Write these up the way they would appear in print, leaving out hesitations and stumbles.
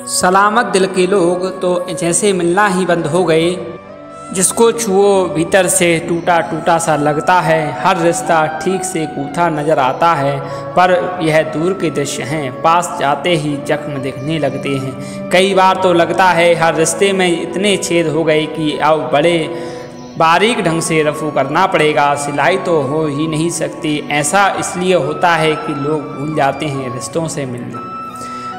सलामत दिल के लोग तो जैसे मिलना ही बंद हो गए। जिसको छुओ भीतर से टूटा टूटा सा लगता है। हर रिश्ता ठीक से गूथा नज़र आता है, पर यह दूर के दृश्य हैं, पास जाते ही जख्म दिखने लगते हैं। कई बार तो लगता है हर रिश्ते में इतने छेद हो गए कि अब बड़े बारीक ढंग से रफू करना पड़ेगा, सिलाई तो हो ही नहीं सकती। ऐसा इसलिए होता है कि लोग भूल जाते हैं रिश्तों से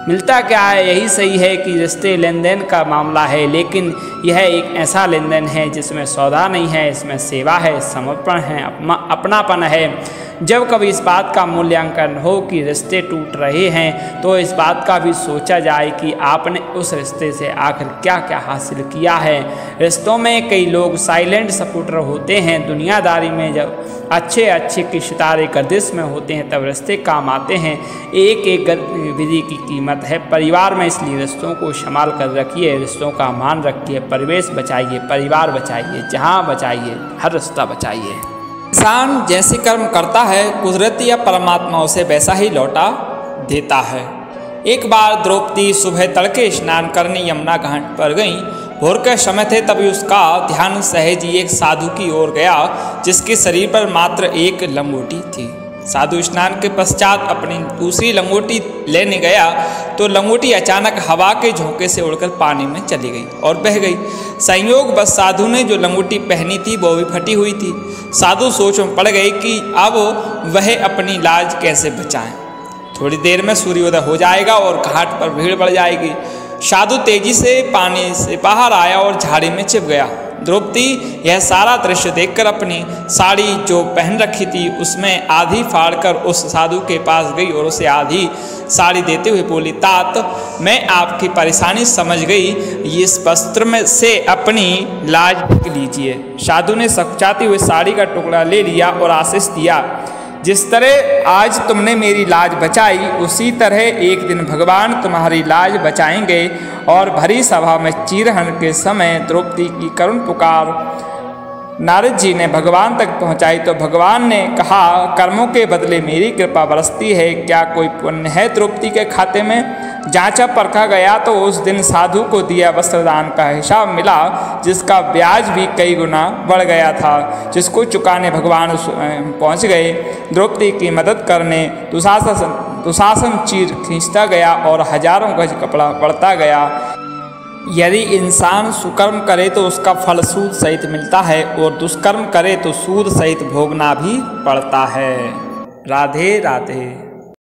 मिलता क्या है। यही सही है कि रिश्ते लेन देन का मामला है, लेकिन यह एक ऐसा लेन देन है जिसमें सौदा नहीं है, इसमें सेवा है, समर्पण है, अपनापन है। जब कभी इस बात का मूल्यांकन हो कि रिश्ते टूट रहे हैं, तो इस बात का भी सोचा जाए कि आपने उस रिश्ते से आखिर क्या क्या हासिल किया है। रिश्तों में कई लोग साइलेंट सपोर्टर होते हैं। दुनियादारी में जब अच्छे के सितारे गर्दिश में होते हैं, तब रिश्ते काम आते हैं। एक एक गतिविधि की कीमत है परिवार में, इसलिए रिश्तों को संभाल कर रखिए, रिश्तों का मान रखिए, परिवेश बचाइए, परिवार बचाइए, जहाँ बचाइए, हर रिश्ता बचाइए। इंसान जैसे कर्म करता है, कुदरत या परमात्मा उसे वैसा ही लौटा देता है। एक बार द्रौपदी सुबह तड़के स्नान करने यमुना घाट पर गईं। भोर के समय थे, तभी उसका ध्यान सहज ही एक साधु की ओर गया, जिसके शरीर पर मात्र एक लंगोटी थी। साधु स्नान के पश्चात अपनी दूसरी लंगोटी लेने गया तो लंगोटी अचानक हवा के झोंके से उड़कर पानी में चली गई और बह गई। संयोग बस साधु ने जो लंगोटी पहनी थी वो भी फटी हुई थी। साधु सोच में पड़ गए कि अब वह अपनी लाज कैसे बचाएं। थोड़ी देर में सूर्योदय हो जाएगा और घाट पर भीड़ बढ़ जाएगी। साधु तेजी से पानी से बाहर आया और झाड़ी में छिप गया। द्रौपदी यह सारा दृश्य देखकर अपनी साड़ी जो पहन रखी थी उसमें आधी फाड़कर उस साधु के पास गई और उसे आधी साड़ी देते हुए बोली, तात मैं आपकी परेशानी समझ गई, इस वस्त्र में से अपनी लाज ढक लीजिए। साधु ने सकचाती हुए साड़ी का टुकड़ा ले लिया और आशीष दिया, जिस तरह आज तुमने मेरी लाज बचाई, उसी तरह एक दिन भगवान तुम्हारी लाज बचाएंगे। और भरी सभा में चीरहरण के समय द्रौपदी की करुण पुकार नारद जी ने भगवान तक पहुंचाई तो भगवान ने कहा, कर्मों के बदले मेरी कृपा बरसती है, क्या कोई पुण्य है द्रौपदी के खाते में? जांचा परखा गया तो उस दिन साधु को दिया वस्त्रदान का हिसाब मिला, जिसका ब्याज भी कई गुना बढ़ गया था, जिसको चुकाने भगवान पहुंच गए। द्रौपदी की मदद करने दुशासन चीर खींचता गया और हजारों गज कपड़ा पड़ता गया। यदि इंसान सुकर्म करे तो उसका फल सूद सहित मिलता है, और दुष्कर्म करे तो सूद सहित भोगना भी पड़ता है। राधे राधे।